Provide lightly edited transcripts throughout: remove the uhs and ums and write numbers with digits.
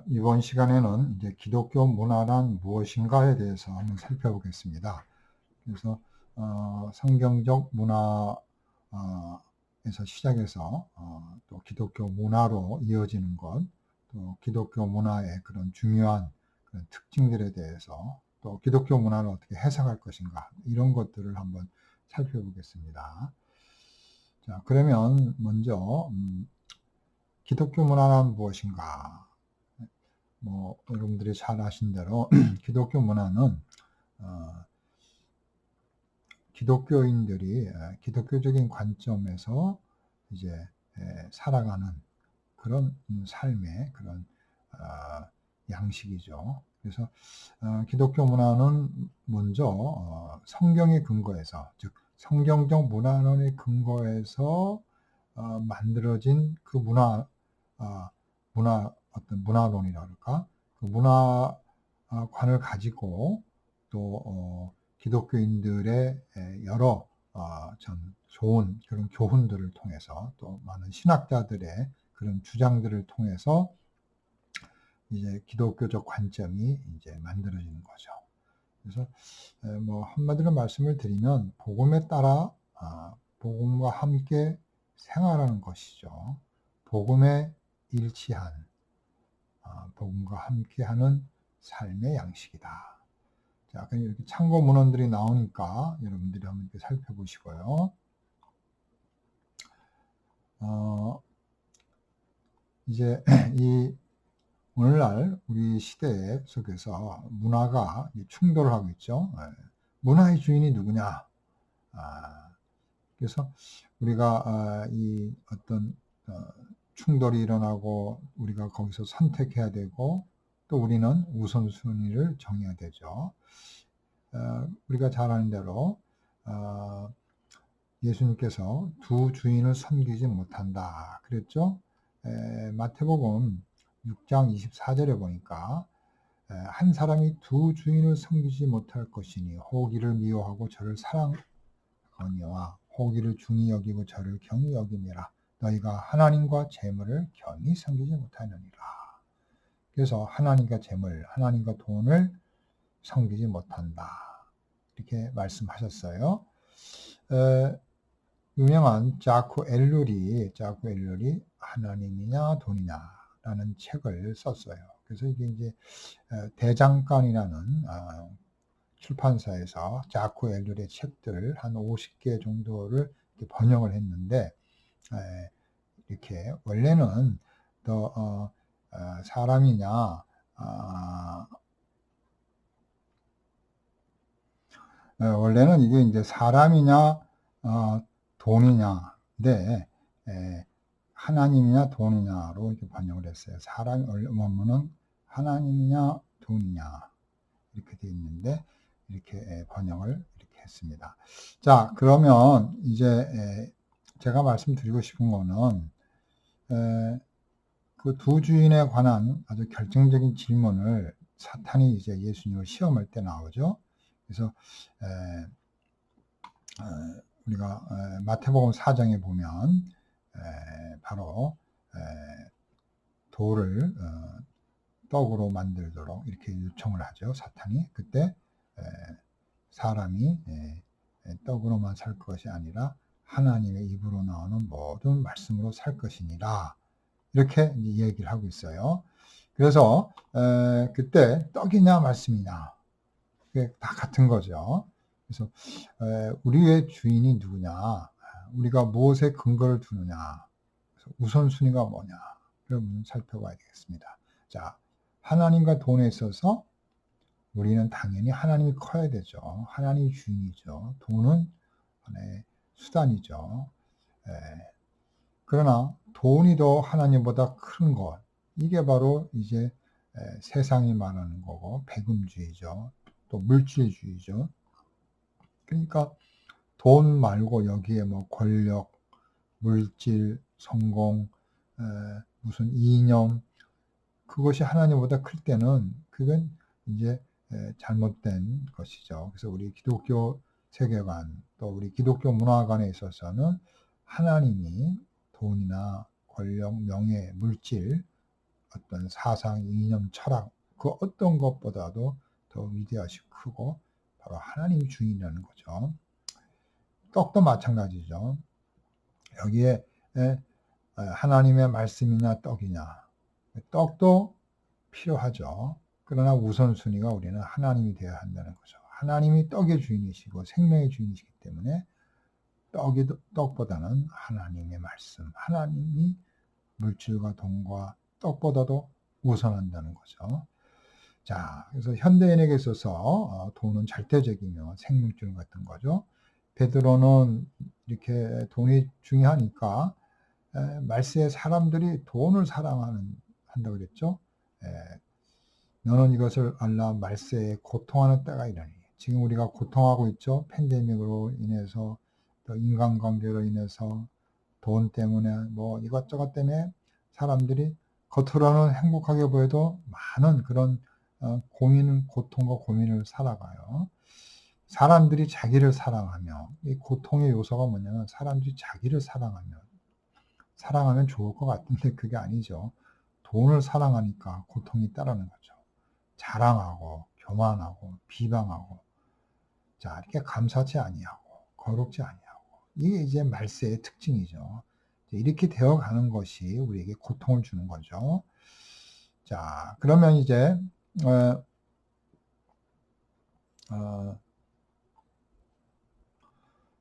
이번 시간에는 이제 기독교 문화란 무엇인가에 대해서 한번 살펴보겠습니다. 그래서 성경적 문화에서 시작해서 또 기독교 문화로 이어지는 것, 또 기독교 문화의 그런 중요한 그런 특징들에 대해서, 또 기독교 문화를 어떻게 해석할 것인가, 이런 것들을 한번 살펴보겠습니다. 자, 그러면 먼저 기독교 문화란 무엇인가? 여러분들이 잘 아신 대로 기독교 문화는 기독교인들이 기독교적인 관점에서 이제 살아가는 그런 삶의 그런 양식이죠. 그래서 기독교 문화는 먼저 성경의 근거에서, 즉 성경적 문화론의 근거에서 만들어진 그 어떤 문화론이라 그럴까? 그 문화관을 가지고 또 기독교인들의 여러 참 좋은 그런 교훈들을 통해서, 또 많은 신학자들의 그런 주장들을 통해서 이제 기독교적 관점이 이제 만들어지는 거죠. 그래서 한마디로 말씀을 드리면 복음에 따라 복음과 함께 생활하는 것이죠. 복음에 일치한 복음과 함께하는 삶의 양식이다. 자, 그럼 이렇게 참고 문헌들이 나오니까 여러분들이 한번 이렇게 살펴보시고요. 이제 이 오늘날 우리 시대 속에서 문화가 충돌을 하고 있죠. 문화의 주인이 누구냐? 그래서 우리가 이 어떤 충돌이 일어나고 우리가 거기서 선택해야 되고, 또 우리는 우선순위를 정해야 되죠. 우리가 잘 아는 대로 예수님께서 두 주인을 섬기지 못한다 그랬죠. 마태복음 6장 24절에 보니까 한 사람이 두 주인을 섬기지 못할 것이니 호기를 미워하고 저를 사랑하거니와 호기를 중히 여기고 저를 경히 여김이라. 너희가 하나님과 재물을 겸히 섬기지 못하느니라. 그래서 하나님과 재물, 하나님과 돈을 섬기지 못한다, 이렇게 말씀하셨어요. 유명한 자쿠 엘룰이 하나님이냐 돈이냐라는 책을 썼어요. 그래서 이게 이제 대장간이라는 출판사에서 자쿠 엘룰의 책들을 한 50개 정도를 번역을 했는데, 이렇게 원래는 더 사람이냐 원래는 이게 이제 사람이냐 돈이냐인데 하나님이냐 돈이냐로 이렇게 번역을 했어요. 사람 원문은 하나님이냐 돈이냐 이렇게 되어 있는데, 이렇게 번역을 이렇게 했습니다. 자, 그러면 이제 제가 말씀드리고 싶은 거는 그 두 주인에 관한 아주 결정적인 질문을 사탄이 이제 예수님을 시험할 때 나오죠. 그래서 우리가 마태복음 4장에 보면 바로 돌을 떡으로 만들도록 이렇게 요청을 하죠, 사탄이. 그때 사람이 떡으로만 살 것이 아니라 하나님의 입으로 나오는 모든 말씀으로 살 것이니라, 이렇게 얘기를 하고 있어요. 그래서 그때 떡이냐 말씀이냐, 그게 다 같은 거죠. 그래서 우리의 주인이 누구냐, 우리가 무엇에 근거를 두느냐, 우선순위가 뭐냐, 그럼 살펴봐야 되겠습니다. 자, 하나님과 돈에 있어서 우리는 당연히 하나님이 커야 되죠. 하나님이 주인이죠. 돈은 하나의 수단이죠. 그러나 돈이 더 하나님보다 큰 것, 이게 바로 이제 세상이 말하는 거고 배금주의죠. 또 물질주의죠. 그러니까 돈 말고 여기에 뭐 권력, 물질, 성공, 무슨 이념, 그것이 하나님보다 클 때는 그건 이제 잘못된 것이죠. 그래서 우리 기독교 세계관, 또 우리 기독교 문화관에 있어서는 하나님이 돈이나 권력, 명예, 물질, 어떤 사상, 이념, 철학 그 어떤 것보다도 더 위대하시고 크고 바로 하나님이 주인이라는 거죠. 떡도 마찬가지죠. 여기에 하나님의 말씀이냐 떡이냐. 떡도 필요하죠. 그러나 우선순위가 우리는 하나님이 되어야 한다는 거죠. 하나님이 떡의 주인이시고 생명의 주인이시기 때문에 떡보다는 하나님의 말씀, 하나님이 물질과 돈과 떡보다도 우선한다는 거죠. 자, 그래서 현대인에게 있어서 돈은 절대적이며 생명줄 같은 거죠. 베드로는 이렇게 돈이 중요하니까 말세에 사람들이 돈을 사랑한다고 그랬죠. 너는 이것을 알라 말세에 고통하는 때가 이르니. 지금 우리가 고통하고 있죠. 팬데믹으로 인해서 또 인간관계로 인해서 돈 때문에 뭐 이것저것 때문에 사람들이 겉으로는 행복하게 보여도 많은 그런 고통과 고민을 살아가요. 사람들이 자기를 사랑하며 이 고통의 요소가 뭐냐면 사람들이 자기를 사랑하면 좋을 것 같은데 그게 아니죠. 돈을 사랑하니까 고통이 따르는 거죠. 자랑하고 교만하고 비방하고 자 이렇게 감사치 아니하고 거룩지 아니하고 이게 이제 말세의 특징이죠. 이렇게 되어가는 것이 우리에게 고통을 주는 거죠. 자 그러면 이제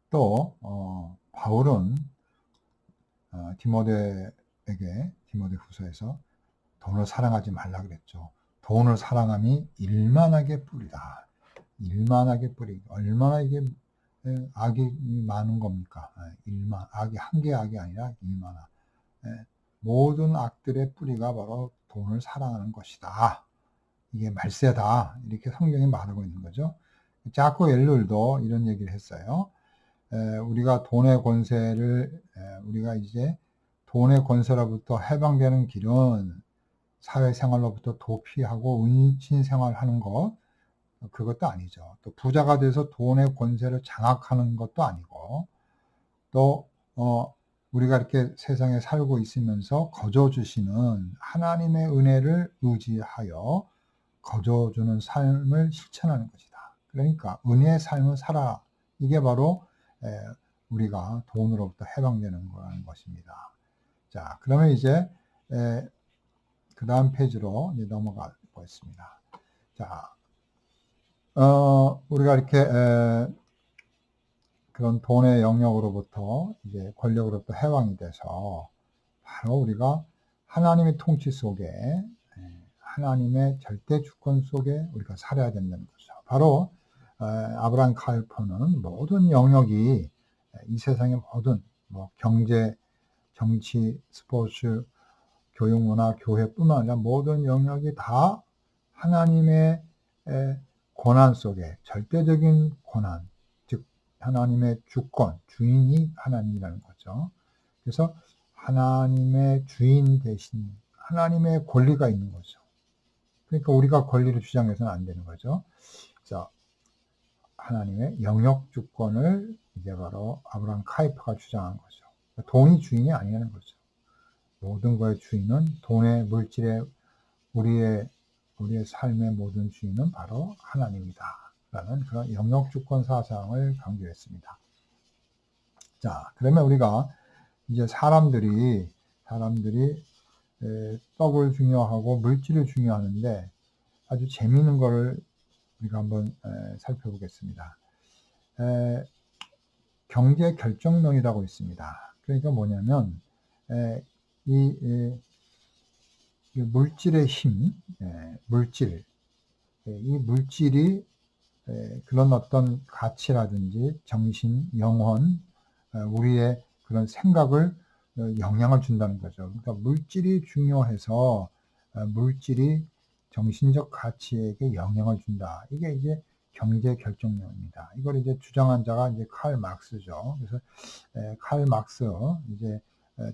또 바울은 디모데후서에서 돈을 사랑하지 말라 그랬죠. 돈을 사랑함이 일만하게 뿌리다. 일만하게 뿌리. 얼마나 이게 악이 많은 겁니까? 악이 한 개 악이 아니라 일만하. 모든 악들의 뿌리가 바로 돈을 사랑하는 것이다. 이게 말세다. 이렇게 성경이 말하고 있는 거죠. 자코 엘룰도 이런 얘기를 했어요. 우리가 돈의 권세를 우리가 이제 돈의 권세로부터 해방되는 길은 사회생활로부터 도피하고 은신생활하는 것 그것도 아니죠. 또 부자가 돼서 돈의 권세를 장악하는 것도 아니고 또 우리가 이렇게 세상에 살고 있으면서 거저주시는 하나님의 은혜를 의지하여 거저주는 삶을 실천하는 것이다. 그러니까 은혜의 삶을 살아. 이게 바로 우리가 돈으로부터 해방되는 거라는 것입니다. 자, 그러면 이제 그 다음 페이지로 이제 넘어가 보겠습니다. 자, 우리가 이렇게 그런 돈의 영역으로부터 이제 권력으로부터 해방이 돼서 바로 우리가 하나님의 통치 속에 하나님의 절대 주권 속에 우리가 살아야 된다는 거죠. 바로 아브라함 칼퍼는 모든 영역이 이 세상의 모든 뭐 경제, 정치, 스포츠, 교육, 문화, 교회뿐만 아니라 모든 영역이 다 하나님의 권한 속에 절대적인 권한, 즉 하나님의 주권, 주인이 하나님이라는 거죠. 그래서 하나님의 주인 대신 하나님의 권리가 있는 거죠. 그러니까 우리가 권리를 주장해서는 안 되는 거죠. 그래서 하나님의 영역 주권을 이제 바로 아브라함 카이퍼가 주장한 거죠. 돈이 주인이 아니라는 거죠. 모든 거의 주인은 돈의 물질의 우리의 삶의 모든 주인은 바로 하나님이다. 라는 그런 영역 주권 사상을 강조했습니다. 자, 그러면 우리가 이제 사람들이 떡을 중요하고 물질을 중요하는데 아주 재미있는 거를 우리가 한번 살펴보겠습니다. 경제 결정론이라고 있습니다. 그러니까 뭐냐면 이 물질의 힘, 이 물질이 그런 어떤 가치라든지 정신, 영혼, 우리의 그런 생각을 영향을 준다는 거죠. 그러니까 물질이 중요해서 물질이 정신적 가치에게 영향을 준다. 이게 이제 경제 결정론입니다. 이걸 이제 주장한 자가 이제 칼 막스죠. 그래서 칼 막스 이제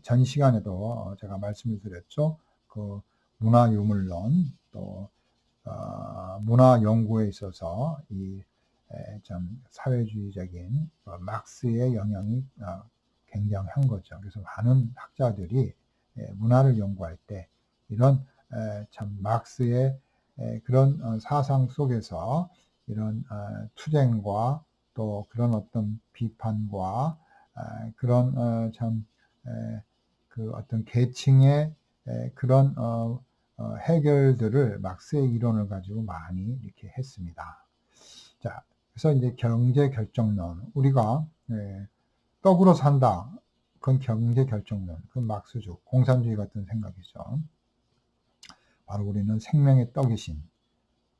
전 시간에도 제가 말씀을 드렸죠. 그 문화 유물론 또 문화 연구에 있어서 이 좀 사회주의적인 막스의 영향이 굉장한 거죠. 그래서 많은 학자들이 문화를 연구할 때 이런 참 막스의 그런 사상 속에서 이런 투쟁과 또 그런 어떤 비판과 그런 참 그 어떤 계층의 그런 해결들을 막스의 이론을 가지고 많이 이렇게 했습니다. 자, 그래서 이제 경제 결정론, 우리가 떡으로 산다. 그건 경제 결정론, 그건 막스주의, 공산주의 같은 생각이죠. 바로 우리는 생명의 떡이신,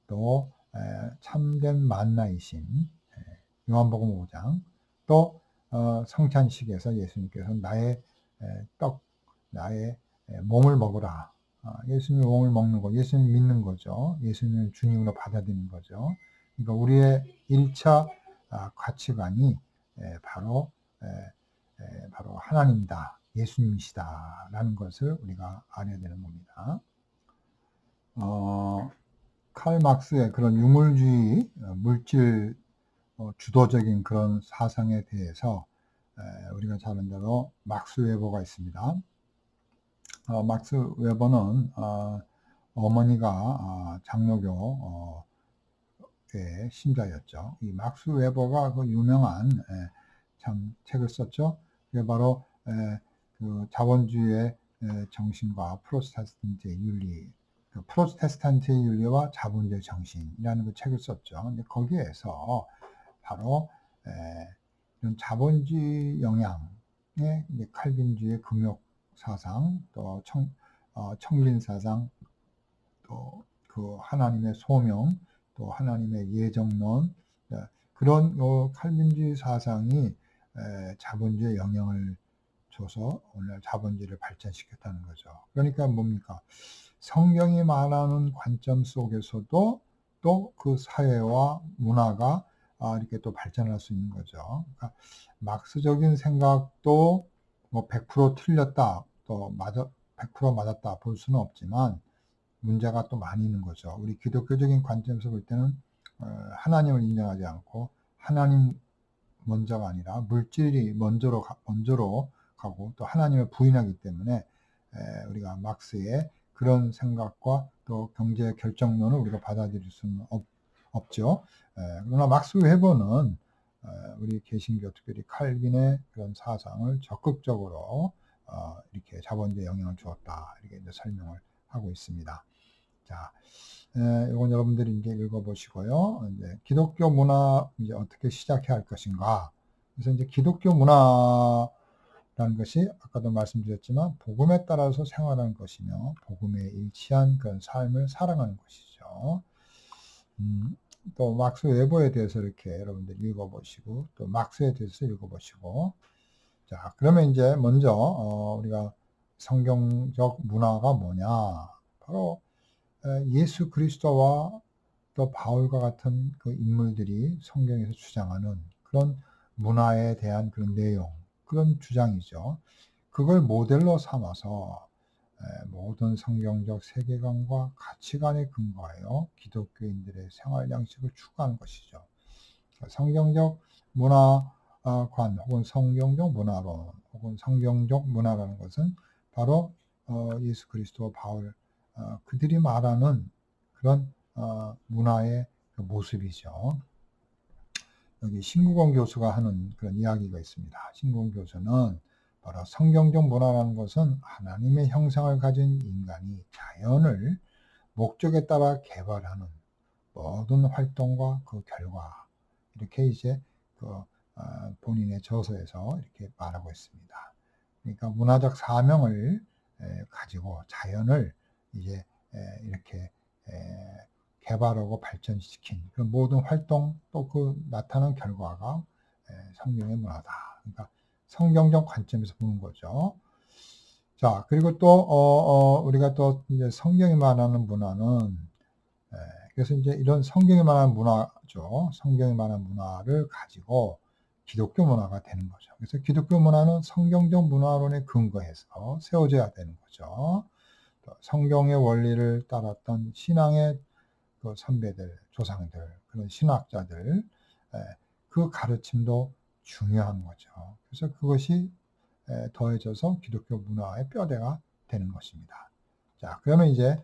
또 참된 만나이신 요한복음 5장, 또 성찬식에서 예수님께서 나의 떡, 나의 몸을 먹으라. 예수님의 몸을 먹는 거, 예수님 믿는 거죠. 예수님을 주님으로 받아들이는 거죠. 그러니까 우리의 1차 가치관이 바로 바로 하나님이다, 예수님이시다라는 것을 우리가 알아야 되는 겁니다. 칼 막스의 그런 유물주의, 물질 주도적인 그런 사상에 대해서 우리가 잘 아는 대로 막스 웨버가 있습니다. 막스 웨버는 어머니가 장로교의 신자였죠. 이 막스 웨버가 그 유명한 참 책을 썼죠. 그게 바로 그 자본주의의 정신과 프로테스탄트의 윤리, 그 프로테스탄트의 윤리와 자본주의 정신이라는 그 책을 썼죠. 근데 거기에서 바로 이런 자본주의 영향의 칼빈주의 금욕 사상, 또 청빈 사상, 또 그 하나님의 소명, 또 하나님의 예정론, 그런 칼빈주의 사상이 자본주의에 영향을 줘서 오늘 자본주의를 발전시켰다는 거죠. 그러니까 뭡니까? 성경이 말하는 관점 속에서도 또 그 사회와 문화가 이렇게 또 발전할 수 있는 거죠. 그러니까 막스적인 생각도 뭐 100% 틀렸다, 또 100% 맞았다 볼 수는 없지만 문제가 또 많이 있는 거죠. 우리 기독교적인 관점에서 볼 때는 하나님을 인정하지 않고 하나님 먼저가 아니라 물질이 먼저로 가고 또 하나님을 부인하기 때문에 우리가 막스의 그런 생각과 또 경제 결정론을 우리가 받아들일 수는 없죠. 그러나 막스 웨버는 우리 개신교 특별히 칼빈의 그런 사상을 적극적으로 이렇게 자본주의에 영향을 주었다, 이렇게 이제 설명을 하고 있습니다. 자, 이건 여러분들이 이제 읽어보시고요. 이제 기독교 문화 이제 어떻게 시작해야 할 것인가. 그래서 이제 기독교 문화라는 것이 아까도 말씀드렸지만 복음에 따라서 생활하는 것이며 복음에 일치한 그런 삶을 살아가는 것이죠. 또 막스 웨버에 대해서 이렇게 여러분들 읽어보시고 또 막스에 대해서 읽어보시고, 자, 그러면 이제 먼저 우리가 성경적 문화가 뭐냐, 바로 예수 그리스도와 또 바울과 같은 그 인물들이 성경에서 주장하는 그런 문화에 대한 그런 내용, 그런 주장이죠. 그걸 모델로 삼아서 모든 성경적 세계관과 가치관에 근거하여 기독교인들의 생활 양식을 추구하는 것이죠. 성경적 문화관 혹은 성경적 문화론 혹은 성경적 문화라는 것은 바로 예수 그리스도, 바울, 그들이 말하는 그런 문화의 모습이죠. 여기 신구원 교수가 하는 그런 이야기가 있습니다. 신구원 교수는 바로 성경적 문화라는 것은 하나님의 형상을 가진 인간이 자연을 목적에 따라 개발하는 모든 활동과 그 결과, 이렇게 이제 그 본인의 저서에서 이렇게 말하고 있습니다. 그러니까 문화적 사명을 가지고 자연을 이제 이렇게 개발하고 발전시킨 그 모든 활동, 또 그 나타난 결과가 성경의 문화다. 그러니까 성경적 관점에서 보는 거죠. 자, 그리고 또 우리가 또 이제 성경이 말하는 문화는 그래서 이제 이런 성경이 말하는 문화죠. 성경이 말하는 문화를 가지고 기독교 문화가 되는 거죠. 그래서 기독교 문화는 성경적 문화론에 근거해서 세워져야 되는 거죠. 성경의 원리를 따랐던 신앙의 그 선배들, 조상들, 그런 신학자들, 그 가르침도 중요한 거죠. 그래서 그것이 더해져서 기독교 문화의 뼈대가 되는 것입니다. 자, 그러면 이제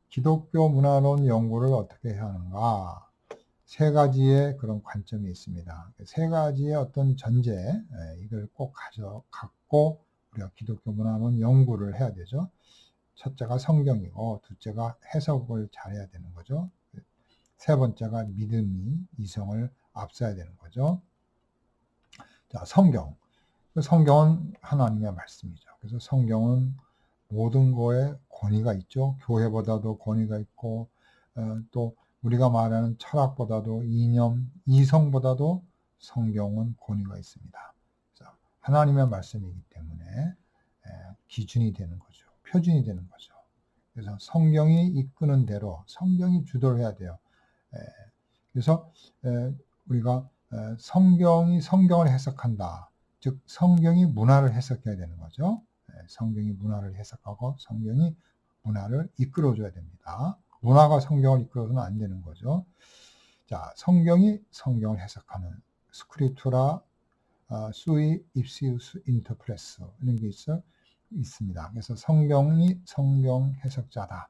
기독교 문화론 연구를 어떻게 해야 하는가? 세 가지의 그런 관점이 있습니다. 세 가지의 어떤 전제, 이걸 꼭 갖고 우리가 기독교 문화론 연구를 해야 되죠. 첫째가 성경이고, 둘째가 해석을 잘해야 되는 거죠. 세 번째가 믿음이 이성을 앞서야 되는 거죠. 자, 성경. 성경은 하나님의 말씀이죠. 그래서 성경은 모든 거에 권위가 있죠. 교회보다도 권위가 있고, 또 우리가 말하는 철학보다도 이념, 이성보다도 성경은 권위가 있습니다. 하나님의 말씀이기 때문에 기준이 되는 거죠. 표준이 되는 거죠. 그래서 성경이 이끄는 대로 성경이 주도를 해야 돼요. 그래서 우리가 성경이 성경을 해석한다. 즉 성경이 문화를 해석해야 되는 거죠. 성경이 문화를 해석하고 성경이 문화를 이끌어줘야 됩니다. 문화가 성경을 이끌어서는 안 되는 거죠. 자, 성경이 성경을 해석하는 스크립투라 수이 입시우스 인터프레스 이런 게 있습니다. 그래서 성경이 성경 해석자다.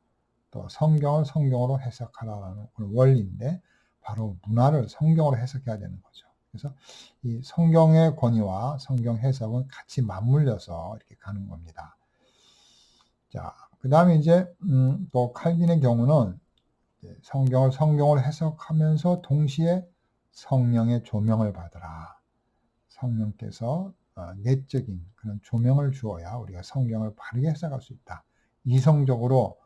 또 성경을 성경으로 해석하라는 원리인데 바로 문화를 성경으로 해석해야 되는 거죠. 그래서 이 성경의 권위와 성경 해석은 같이 맞물려서 이렇게 가는 겁니다. 자, 그 다음에 이제 또 칼빈의 경우는 성경을 성경으로 해석하면서 동시에 성령의 조명을 받으라. 성령께서 내적인 그런 조명을 주어야 우리가 성경을 바르게 해석할 수 있다. 이성적으로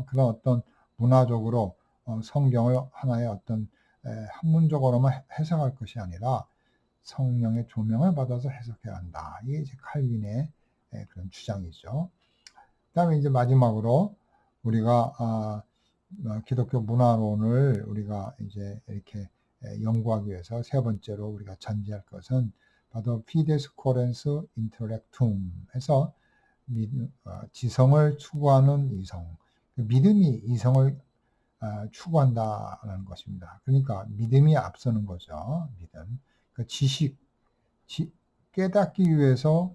그런 어떤 문화적으로 성경을 하나의 어떤 학문적으로만 해석할 것이 아니라 성령의 조명을 받아서 해석해야 한다. 이게 이제 칼빈의 그런 주장이죠. 그다음에 이제 마지막으로 우리가 기독교 문화론을 우리가 이제 이렇게 연구하기 위해서 세 번째로 우리가 전제할 것은 바로 피데스 코렌스 인텔렉툼에서 지성을 추구하는 이성, 믿음이 이성을 추구한다는 것입니다. 그러니까 믿음이 앞서는 거죠. 믿음. 그 지식, 깨닫기 위해서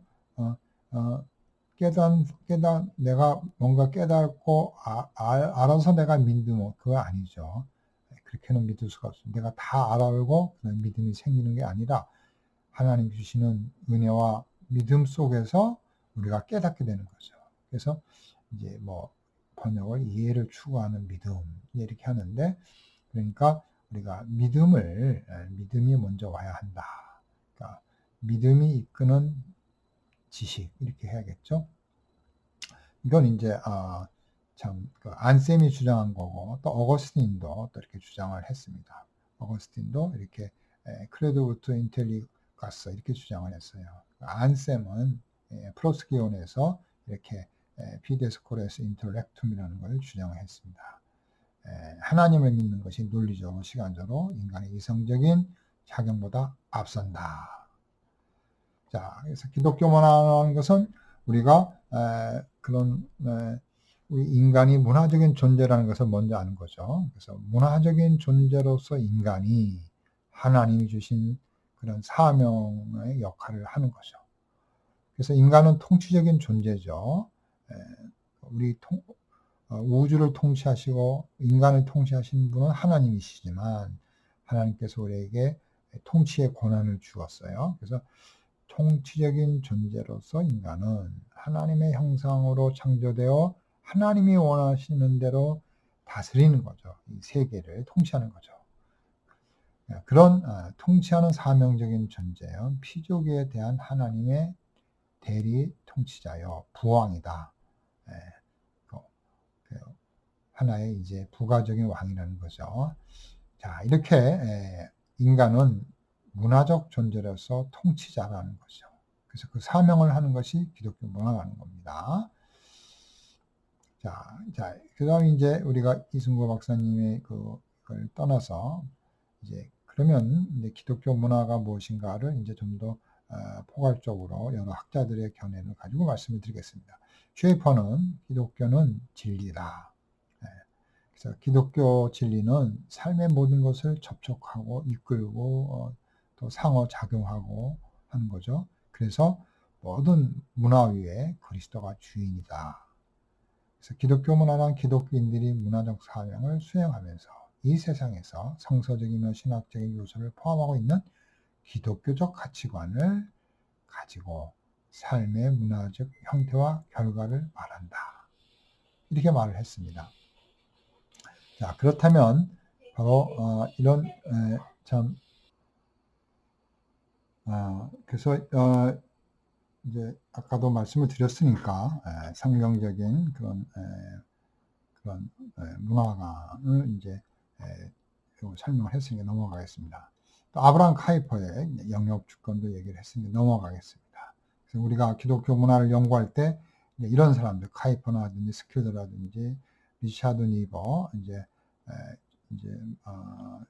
내가 뭔가 깨닫고 알아서 내가 믿으면 그거 아니죠. 그렇게는 믿을 수가 없습니다. 내가 다 알고 그런 믿음이 생기는 게 아니라 하나님 주시는 은혜와 믿음 속에서 우리가 깨닫게 되는 거죠. 그래서 이제 뭐 번역을 이해를 추구하는 믿음 이렇게 하는데 그러니까 우리가 믿음이 먼저 와야 한다. 그러니까 믿음이 이끄는 지식 이렇게 해야겠죠. 이건 이제 참 안셈이 주장한 거고 또 어거스틴도 또 이렇게 주장을 했습니다. 어거스틴도 이렇게 크레도부터 인텔리가스 이렇게 주장을 했어요. 안셈은 프로스키온에서 이렇게 피데스코레스 인텔렉툼이라는 걸 주장을 했습니다. 하나님을 믿는 것이 논리적으로 시간적으로 인간의 이성적인 작용보다 앞선다. 자, 그래서 기독교 문화라는 것은 우리가 그런 우리 인간이 문화적인 존재라는 것을 먼저 아는 거죠. 그래서 문화적인 존재로서 인간이 하나님이 주신 그런 사명의 역할을 하는 거죠. 그래서 인간은 통치적인 존재죠. 우리 우주를 통치하시고 인간을 통치하신 분은 하나님이시지만 하나님께서 우리에게 통치의 권한을 주었어요. 그래서 통치적인 존재로서 인간은 하나님의 형상으로 창조되어 하나님이 원하시는 대로 다스리는 거죠. 이 세계를 통치하는 거죠. 그런 통치하는 사명적인 존재요. 피조계에 대한 하나님의 대리 통치자요. 부왕이다. 하나의 이제 부가적인 왕이라는 거죠. 자, 이렇게 인간은 문화적 존재로서 통치자라는 거죠. 그래서 그 사명을 하는 것이 기독교 문화라는 겁니다. 자, 그 다음에 이제 우리가 이승구 박사님의 그걸 떠나서 이제 그러면 이제 기독교 문화가 무엇인가를 이제 좀 더 포괄적으로 여러 학자들의 견해를 가지고 말씀을 드리겠습니다. 쉐이퍼는 기독교는 진리다. 그래서 기독교 진리는 삶의 모든 것을 접촉하고 이끌고 또 상호작용하고 하는 거죠. 그래서 모든 문화 위에 그리스도가 주인이다. 그래서 기독교 문화란 기독교인들이 문화적 사명을 수행하면서 이 세상에서 성서적이며 신학적인 요소를 포함하고 있는 기독교적 가치관을 가지고 삶의 문화적 형태와 결과를 말한다. 이렇게 말을 했습니다. 자, 그렇다면 바로 이런 참 그래서 이제 아까도 말씀을 드렸으니까 성경적인 그런 문화관을 이제 설명을 했으니까 넘어가겠습니다. 또 아브라함 카이퍼의 영역 주권도 얘기를 했으니까 넘어가겠습니다. 그래서 우리가 기독교 문화를 연구할 때 이런 사람들 카이퍼라든지 스큐드라든지 리차드 니버 이제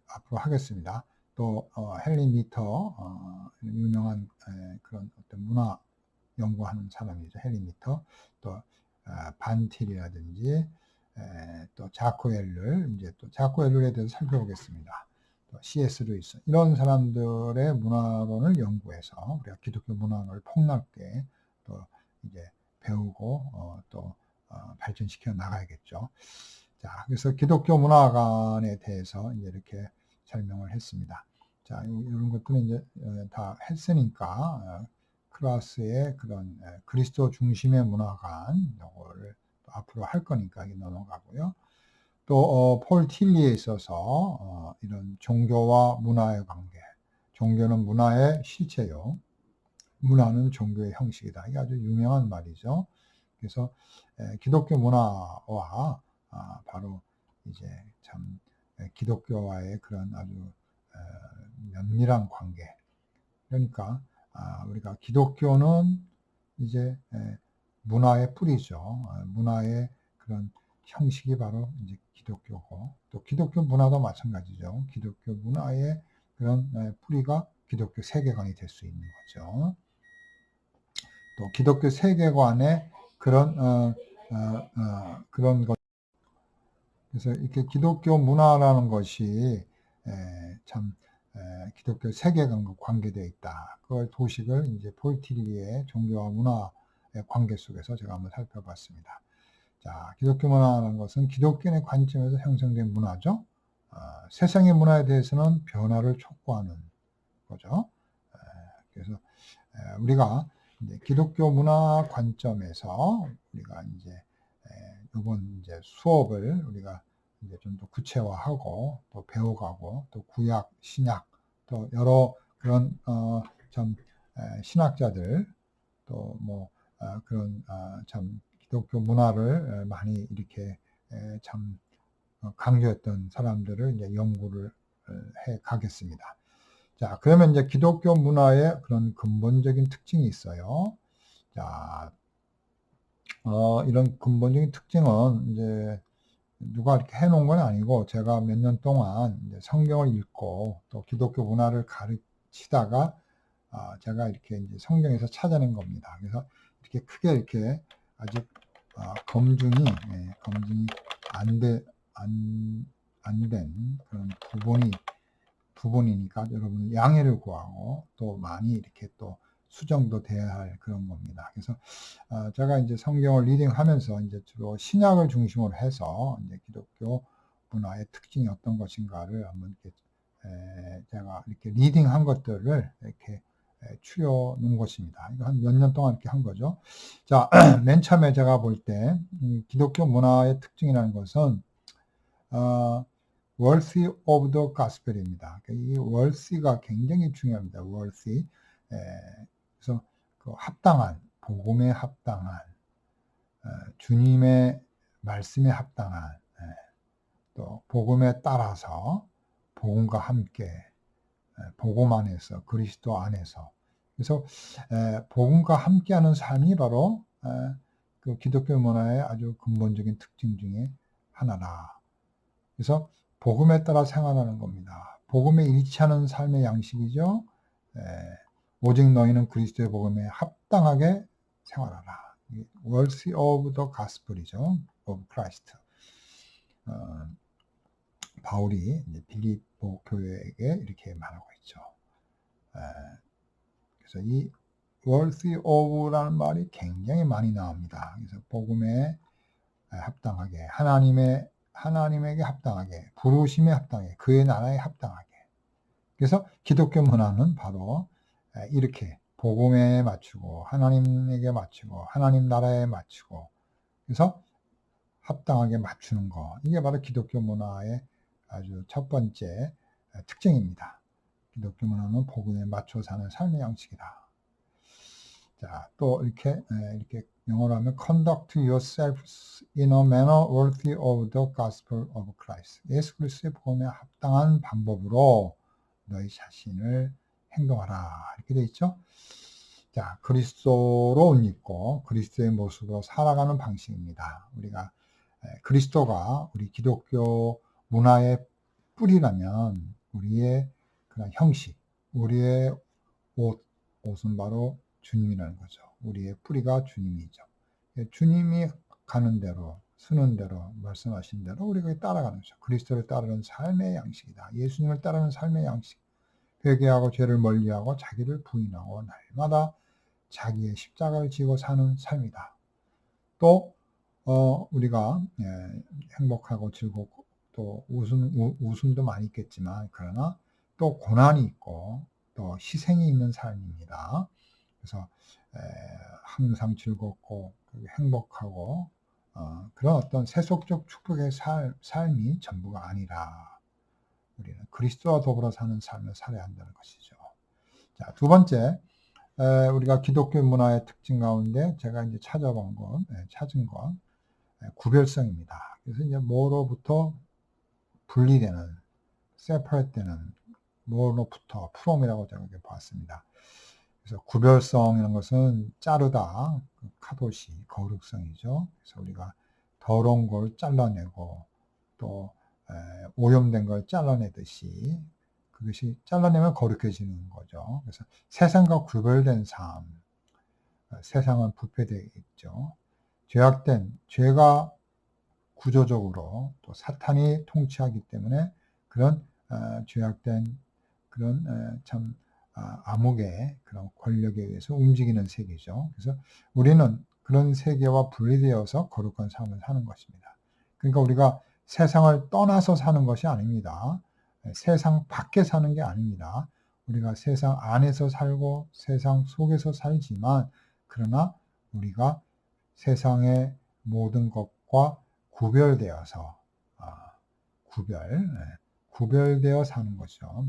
앞으로 하겠습니다. 또 헨리 미터 유명한 그런 어떤 문화 연구하는 사람이죠. 헨리 미터 또 반틸이라든지 또 자코 엘룰 이제 또 자코 엘룰에 대해서 살펴보겠습니다. 또 C.S. 루이스 이런 사람들의 문화론을 연구해서 우리가 기독교 문화를 폭넓게 또 이제 배우고 또 발전시켜 나가야겠죠. 자, 그래서 기독교 문화관에 대해서 이제 이렇게 설명을 했습니다. 자, 이런 것들은 이제 다 했으니까 클라스의 그런 그리스도 중심의 문화관 이거를 앞으로 할 거니까 넘어가고요. 또 폴 틸리에 있어서 이런 종교와 문화의 관계, 종교는 문화의 실체요, 문화는 종교의 형식이다. 이게 아주 유명한 말이죠. 그래서 기독교 문화와 바로 이제 참 기독교와의 그런 아주 면밀한 관계. 그러니까 우리가 기독교는 이제 문화의 뿌리죠. 문화의 그런 형식이 바로 이제 기독교고 또 기독교 문화도 마찬가지죠. 기독교 문화의 그런 뿌리가 기독교 세계관이 될 수 있는 거죠. 또 기독교 세계관의 그런 그런 것 그래서 이렇게 기독교 문화라는 것이 참 기독교 세계관과 관계되어 있다. 그걸 도식을 이제 폴 틸리의 종교와 문화의 관계 속에서 제가 한번 살펴봤습니다. 자, 기독교 문화라는 것은 기독교인의 관점에서 형성된 문화죠. 세상의 문화에 대해서는 변화를 촉구하는 거죠. 그래서 우리가 이제 기독교 문화 관점에서 우리가 이제 이번 이제 수업을 우리가 이제 좀 더 구체화하고 또 배워가고 또 구약, 신약 또 여러 그런 참 신학자들 또 뭐 그런 참 기독교 문화를 많이 이렇게 참 강조했던 사람들을 이제 연구를 해 가겠습니다. 자, 그러면 이제 기독교 문화의 그런 근본적인 특징이 있어요. 자, 이런 근본적인 특징은 이제 누가 이렇게 해놓은 건 아니고 제가 몇 년 동안 이제 성경을 읽고 또 기독교 문화를 가르치다가 제가 이렇게 이제 성경에서 찾아낸 겁니다. 그래서 이렇게 크게 이렇게 아직 검증이 안 된 그런 부분이니까 여러분 양해를 구하고 또 많이 이렇게 또 수정도 돼야 할 그런 겁니다. 그래서 제가 이제 성경을 리딩하면서 이제 주로 신약을 중심으로 해서 이제 기독교 문화의 특징이 어떤 것인가를 한번 이렇게 제가 이렇게 리딩한 것들을 이렇게 추려 놓은 것입니다. 이거 한 몇 년 동안 이렇게 한 거죠. 자, 맨 처음에 제가 볼 때 기독교 문화의 특징이라는 것은 worthy of the gospel입니다. 이 worthy가 굉장히 중요합니다. worthy. 그래서 그 합당한, 복음에 합당한, 주님의 말씀에 합당한, 또 복음에 따라서 복음과 함께 복음 안에서 그리스도 안에서 그래서 복음과 함께하는 삶이 바로 그 기독교 문화의 아주 근본적인 특징 중에 하나다. 그래서 복음에 따라 생활하는 겁니다. 복음에 일치하는 삶의 양식이죠. 오직 너희는 그리스도의 복음에 합당하게 생활하라. worthy of the gospel이죠. of Christ. 바울이 빌립보 교회에게 이렇게 말하고 있죠. 그래서 이 worthy of라는 말이 굉장히 많이 나옵니다. 그래서 복음에 합당하게, 하나님에게 합당하게, 부르심에 합당하게, 그의 나라에 합당하게. 그래서 기독교 문화는 바로 이렇게 복음에 맞추고 하나님에게 맞추고 하나님 나라에 맞추고 그래서 합당하게 맞추는 거. 이게 바로 기독교 문화의 아주 첫 번째 특징입니다. 기독교 문화는 복음에 맞춰 사는 삶의 양식이다. 자, 또 이렇게 영어로 하면 conduct yourselves in a manner worthy of the gospel of Christ. 예수 그리스도의 복음에 합당한 방법으로 너희 자신을 행동하라. 이렇게 돼 있죠. 자, 그리스도로 옷 입고 그리스도의 모습으로 살아가는 방식입니다. 우리가 그리스도가 우리 기독교 문화의 뿌리라면 우리의 그런 형식, 우리의 옷은 바로 주님이라는 거죠. 우리의 뿌리가 주님이죠. 주님이 가는 대로, 쓰는 대로, 말씀하신 대로 우리가 따라가는 거죠. 그리스도를 따르는 삶의 양식이다. 예수님을 따르는 삶의 양식. 회개하고 죄를 멀리하고 자기를 부인하고 날마다 자기의 십자가를 지고 사는 삶이다. 또 우리가 행복하고 즐겁고 또 웃음도 많이 있겠지만 그러나 또 고난이 있고 또 희생이 있는 삶입니다. 그래서 항상 즐겁고 행복하고 그런 어떤 세속적 축복의 삶이 전부가 아니라 우리는 그리스도와 더불어 사는 삶을 살아야 한다는 것이죠. 자, 두 번째, 우리가 기독교 문화의 특징 가운데 제가 이제 찾은 건 구별성입니다. 그래서 이제 뭐로부터 분리되는, separate 되는, 뭐로부터, from이라고 제가 봤습니다. 그래서 구별성이라는 것은 자르다, 카도시, 거룩성이죠. 그래서 우리가 더러운 걸 잘라내고 또 오염된 걸 잘라내듯이 그것이 잘라내면 거룩해지는 거죠. 그래서 세상과 구별된 삶, 세상은 부패되어 있죠. 죄가 구조적으로 또 사탄이 통치하기 때문에 그런 죄악된 그런 참 암흑의 그런 권력에 의해서 움직이는 세계죠. 그래서 우리는 그런 세계와 분리되어서 거룩한 삶을 사는 것입니다. 그러니까 우리가 세상을 떠나서 사는 것이 아닙니다. 세상 밖에 사는 게 아닙니다. 우리가 세상 안에서 살고 세상 속에서 살지만 그러나 우리가 세상의 모든 것과 구별되어서 구별되어 사는 것이죠.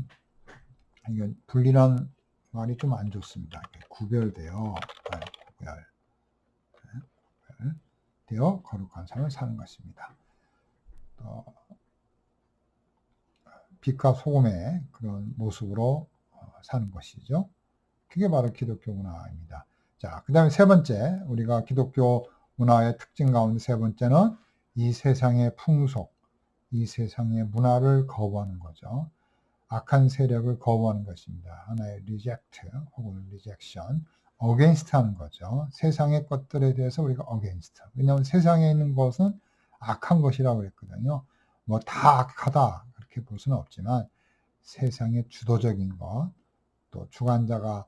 이건 분리란 말이 좀 안 좋습니다. 구별되어 거룩한 삶을 사는 것입니다. 빛과 소금의 그런 모습으로 사는 것이죠. 그게 바로 기독교 문화입니다. 자, 그 다음에 세 번째, 우리가 기독교 문화의 특징 가운데 세 번째는 이 세상의 풍속, 이 세상의 문화를 거부하는 거죠. 악한 세력을 거부하는 것입니다. 하나의 reject 혹은 rejection, against 하는 거죠. 세상의 것들에 대해서 우리가 against. 왜냐하면 세상에 있는 것은 악한 것이라고 그랬거든요. 뭐 다 악하다 그렇게 볼 수는 없지만 세상의 주도적인 것, 또 주관자가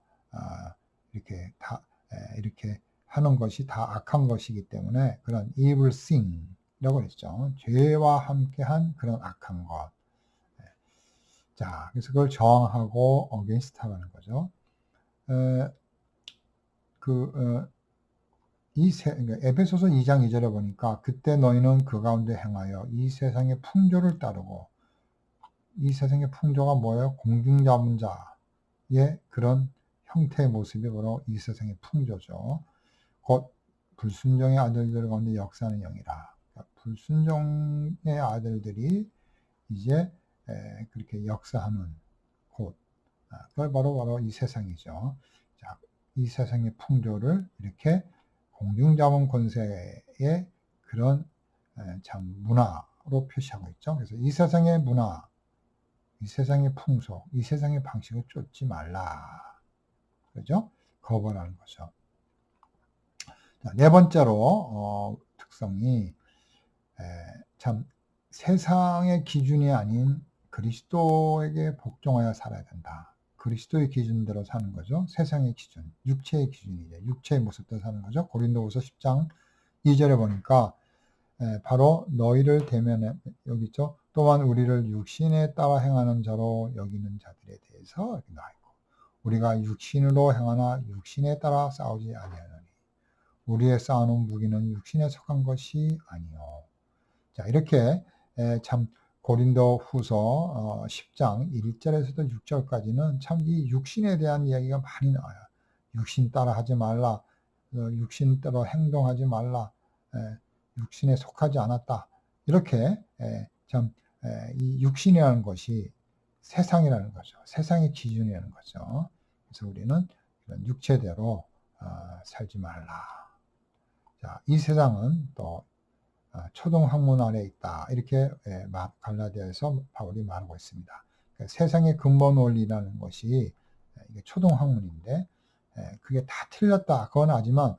이렇게 하는 것이 다 악한 것이기 때문에 그런 evil thing이라고 했죠. 죄와 함께한 그런 악한 것. 자, 그래서 그걸 저항하고 against 하는 거죠. 그러니까 에베소서 2장 2절에 보니까 그때 너희는 그 가운데 행하여 이 세상의 풍조를 따르고 이 세상의 풍조가 뭐예요? 공중자문 자의 그런 형태의 모습이 바로 이 세상의 풍조죠. 곧 불순종의 아들들 가운데 역사하는 영이라. 그러니까 불순종의 아들들이 이제 그렇게 역사하는 곳, 그걸 바로 이 세상이죠. 자, 이 세상의 풍조를 이렇게 공중자본 권세의 그런 참 문화로 표시하고 있죠. 그래서 이 세상의 문화, 이 세상의 풍속, 이 세상의 방식을 쫓지 말라. 그죠? 거부하는 거죠. 자, 네 번째로 특성이 참 세상의 기준이 아닌 그리스도에게 복종하여 살아야 된다. 그리스도의 기준대로 사는 거죠. 세상의 기준, 육체의 기준이죠. 육체의 모습대로 사는 거죠. 고린도후서 10장 2절에 보니까 바로 너희를 대면해 여기 있죠. 또한 우리를 육신에 따라 행하는 자로 여기는 자들에 대해서 이렇게 나와 있고 우리가 육신으로 행하나 육신에 따라 싸우지 아니하노니 우리의 싸우는 무기는 육신에 속한 것이 아니요. 자 이렇게 참 고린도 후서 10장 1절에서도 6절까지는 참 이 육신에 대한 이야기가 많이 나와요. 육신 따라 하지 말라. 육신 따라 행동하지 말라. 육신에 속하지 않았다. 이렇게 참 이 육신이라는 것이 세상이라는 거죠. 세상의 기준이라는 거죠. 그래서 우리는 이런 육체대로 살지 말라. 자, 이 세상은 또 초동 학문 아래에 있다. 이렇게 갈라디아에서 바울이 말하고 있습니다. 그러니까 세상의 근본 원리라는 것이 이게 초동 학문인데 그게 다 틀렸다. 그건 하지만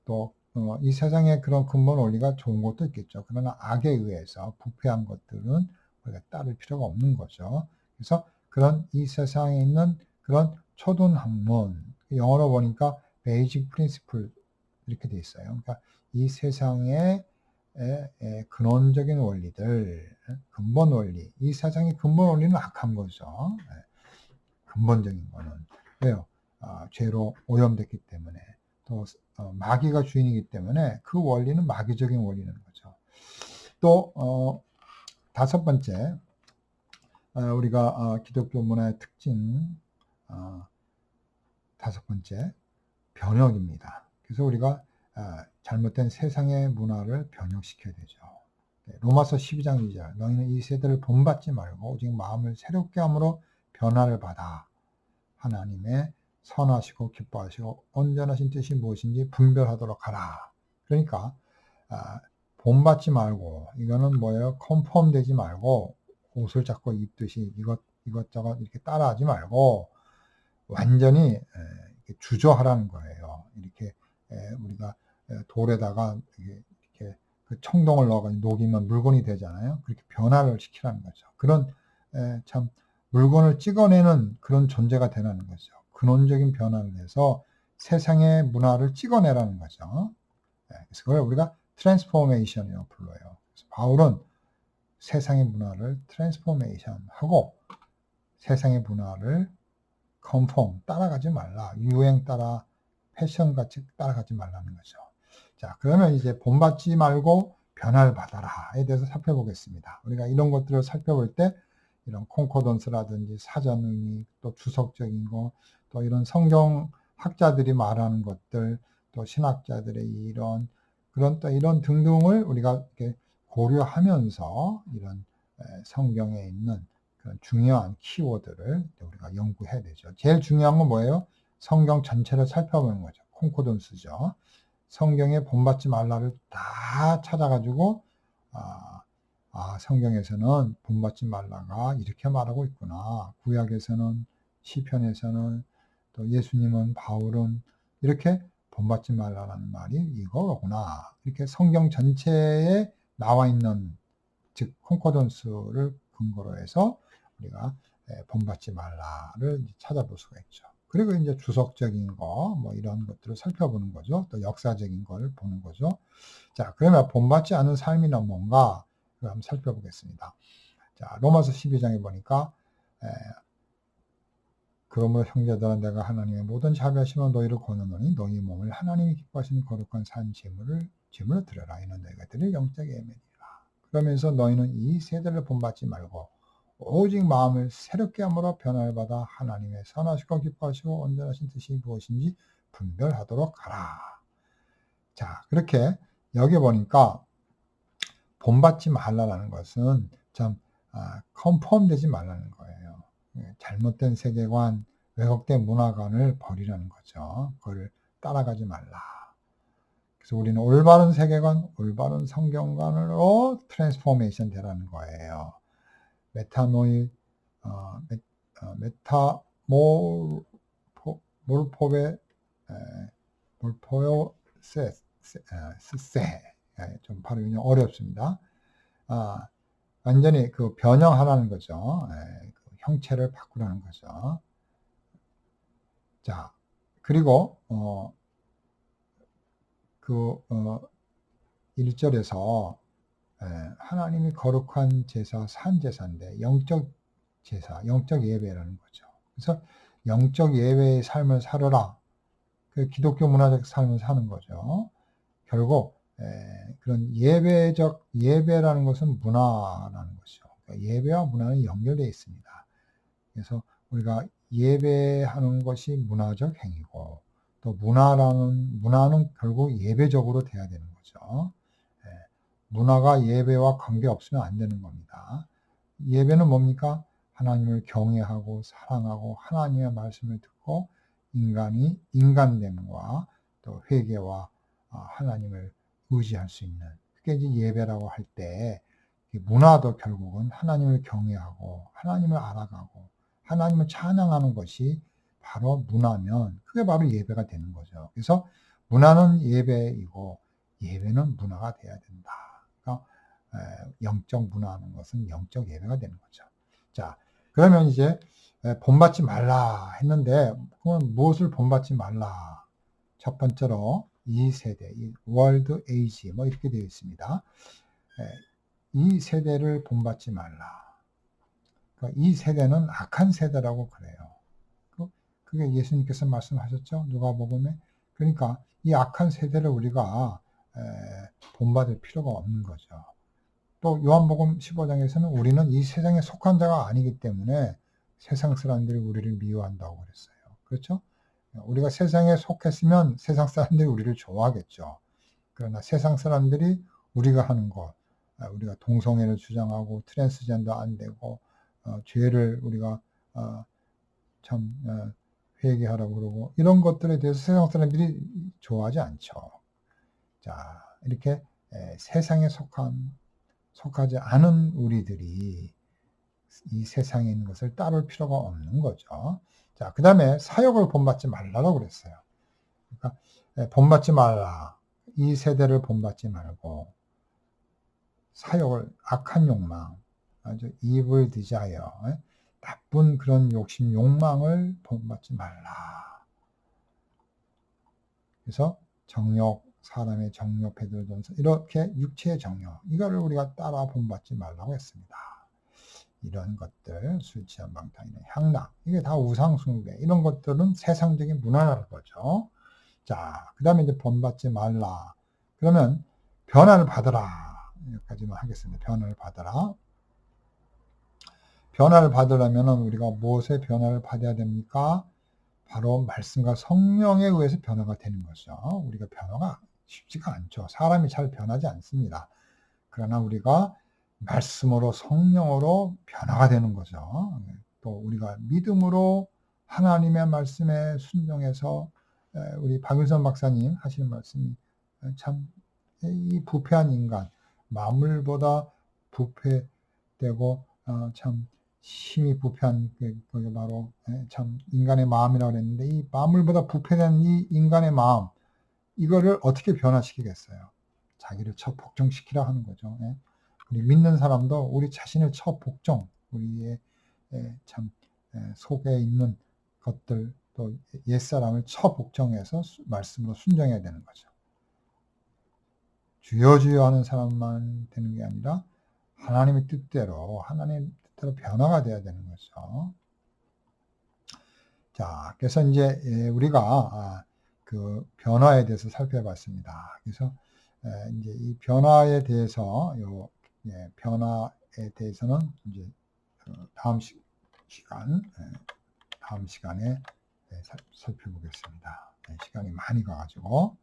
또 이 세상의 그런 근본 원리가 좋은 것도 있겠죠. 그러나 악에 의해서 부패한 것들은 우리가 따를 필요가 없는 거죠. 그래서 그런 이 세상에 있는 그런 초동 학문, 영어로 보니까 베이직 프린시플 이렇게 돼 있어요. 그러니까 이 세상의 근원적인 원리들, 근본 원리, 이 세상의 근본 원리는 악한 거죠. 근본적인 거는. 왜요? 죄로 오염됐기 때문에. 또 마귀가 주인이기 때문에 그 원리는 마귀적인 원리는 거죠. 또 다섯 번째, 우리가 기독교 문화의 특징 다섯 번째, 변혁입니다. 그래서 우리가 잘못된 세상의 문화를 변혁시켜야 되죠. 로마서 12장 2절 너희는 이 세대를 본받지 말고 오직 마음을 새롭게 함으로 변화를 받아 하나님의 선하시고 기뻐하시고 온전하신 뜻이 무엇인지 분별하도록 하라. 그러니까 본받지 말고 이거는 뭐예요? 컨펌 되지 말고 옷을 자꾸 입듯이 이것저것 이렇게 따라하지 말고 완전히 주저하라는 거예요. 이렇게 우리가 돌에다가 이렇게 그 청동을 넣어가지고 녹이면 물건이 되잖아요. 그렇게 변화를 시키라는 거죠. 그런 참 물건을 찍어내는 그런 존재가 되라는 거죠. 근원적인 변화를 해서 세상의 문화를 찍어내라는 거죠. 그래서 그걸 우리가 트랜스포메이션이라고 불러요. 그래서 바울은 세상의 문화를 트랜스포메이션하고 세상의 문화를 컨폼 따라가지 말라. 유행 따라 패션 같이 따라가지 말라는 거죠. 자, 그러면 이제 본받지 말고 변화를 받아라에 대해서 살펴보겠습니다. 우리가 이런 것들을 살펴볼 때 이런 콩코던스라든지 사전 의미, 또 주석적인 거, 또 이런 성경 학자들이 말하는 것들, 또 신학자들의 이런 그런 또 이런 등등을 우리가 이렇게 고려하면서 이런 성경에 있는 그런 중요한 키워드를 우리가 연구해야 되죠. 제일 중요한 건 뭐예요? 성경 전체를 살펴보는 거죠. 콩코던스죠. 성경에 본받지 말라를 다 찾아가지고 성경에서는 본받지 말라가 이렇게 말하고 있구나. 구약에서는 시편에서는 또 예수님은 바울은 이렇게 본받지 말라라는 말이 이거구나. 이렇게 성경 전체에 나와 있는 즉 콩코던스를 근거로 해서 우리가 본받지 말라를 찾아볼 수가 있죠. 그리고 이제 주석적인 거, 뭐 이런 것들을 살펴보는 거죠. 또 역사적인 걸 보는 거죠. 자, 그러면 본받지 않은 삶이란 뭔가 한번 살펴보겠습니다. 자, 로마서 12장에 보니까 그러므로 형제들아 내가 하나님의 모든 자비하심으로 너희를 권하노니 너희 몸을 하나님이 기뻐하시는 거룩한 산 제물로 드려라. 이는 너희가 드릴 영적 예물이라. 그러면서 너희는 이 세대를 본받지 말고 오직 마음을 새롭게 함으로 변화를 받아 하나님의 선하시고 기뻐하시고 온전하신 뜻이 무엇인지 분별하도록 하라. 자, 그렇게 여기 보니까 본받지 말라는 것은 참 컨펌되지 말라는 거예요. 잘못된 세계관, 왜곡된 문화관을 버리라는 거죠. 그걸 따라가지 말라. 그래서 우리는 올바른 세계관, 올바른 성경관으로 트랜스포메이션 되라는 거예요. 메타노이, 몰포베, 좀 발음이 어렵습니다. 완전히 그 변형하라는 거죠. 그 형체를 바꾸라는 거죠. 자, 그리고 1절에서 하나님이 거룩한 제사, 산 제사인데 영적 제사, 영적 예배라는 거죠. 그래서 영적 예배의 삶을 살아라. 그 기독교 문화적 삶을 사는 거죠. 결국 그런 예배라는 것은 문화라는 것이죠. 그러니까 예배와 문화는 연결되어 있습니다. 그래서 우리가 예배하는 것이 문화적 행위고 또 문화는 결국 예배적으로 돼야 되는 거죠. 문화가 예배와 관계없으면 안 되는 겁니다. 예배는 뭡니까? 하나님을 경외하고 사랑하고 하나님의 말씀을 듣고 인간이 인간됨과 또 회개와 하나님을 의지할 수 있는 그게 이제 예배라고 할 때 문화도 결국은 하나님을 경외하고 하나님을 알아가고 하나님을 찬양하는 것이 바로 문화면 그게 바로 예배가 되는 거죠. 그래서 문화는 예배이고 예배는 문화가 돼야 된다. 그러니까 영적 문화하는 것은 영적 예배가 되는 거죠. 자, 그러면 이제 본받지 말라 했는데 그러면 무엇을 본받지 말라? 첫 번째로 이 세대, 이 월드 에이지 뭐 이렇게 되어 있습니다. 이 세대를 본받지 말라. 그러니까 이 세대는 악한 세대라고 그래요. 그게 예수님께서 말씀하셨죠. 누가복음에. 그러니까 이 악한 세대를 우리가 본받을 필요가 없는 거죠. 또 요한복음 15장에서는 우리는 이 세상에 속한 자가 아니기 때문에 세상 사람들이 우리를 미워한다고 그랬어요. 그렇죠? 우리가 세상에 속했으면 세상 사람들이 우리를 좋아하겠죠. 그러나 세상 사람들이 우리가 하는 것, 우리가 동성애를 주장하고 트랜스젠더 안 되고 죄를 우리가 참 회개하라고 그러고 이런 것들에 대해서 세상 사람들이 좋아하지 않죠. 자, 이렇게 세상에 속하지 않은 우리들이 이 세상에 있는 것을 따를 필요가 없는 거죠. 자, 그 다음에 사역을 본받지 말라고 그랬어요. 그러니까 본받지 말라. 이 세대를 본받지 말고 사역을 악한 욕망, 아주 evil desire, 나쁜 그런 욕심, 욕망을 본받지 말라. 그래서 정욕, 사람의 정욕, 배들던서 이렇게 육체의 정욕, 이거를 우리가 따라 본받지 말라고 했습니다. 이런 것들, 술 취한 방탕이나 향락, 이게 다 우상 숭배, 이런 것들은 세상적인 문화라는 거죠. 자, 그 다음에 이제 본받지 말라. 그러면 변화를 받으라. 여기까지만 하겠습니다. 변화를 받으라. 변화를 받으려면 우리가 무엇의 변화를 받아야 됩니까? 바로 말씀과 성령에 의해서 변화가 되는 거죠. 우리가 변화가 쉽지가 않죠. 사람이 잘 변하지 않습니다. 그러나 우리가 말씀으로 성령으로 변화가 되는 거죠. 또 우리가 믿음으로 하나님의 말씀에 순종해서 우리 박윤선 박사님 하시는 말씀이 참 이 부패한 인간, 만물보다 부패되고 참 힘이 부패한 그게 바로 참 인간의 마음이라고 그랬는데 이 만물보다 부패된 이 인간의 마음 이거를 어떻게 변화시키겠어요? 자기를 처복종시키라 하는 거죠. 우리 믿는 사람도 우리 자신을 처복종, 우리의 참 속에 있는 것들 또 옛사람을 처복종해서 말씀으로 순종해야 되는 거죠. 주여 주여 하는 사람만 되는 게 아니라 하나님의 뜻대로 변화가 돼야 되는 거죠. 자, 그래서 이제 우리가 그 변화에 대해서 살펴봤습니다. 그래서 이제 이 변화에 대해서 변화에 대해서는 이제 다음 시간에 살펴보겠습니다. 시간이 많이 가가지고.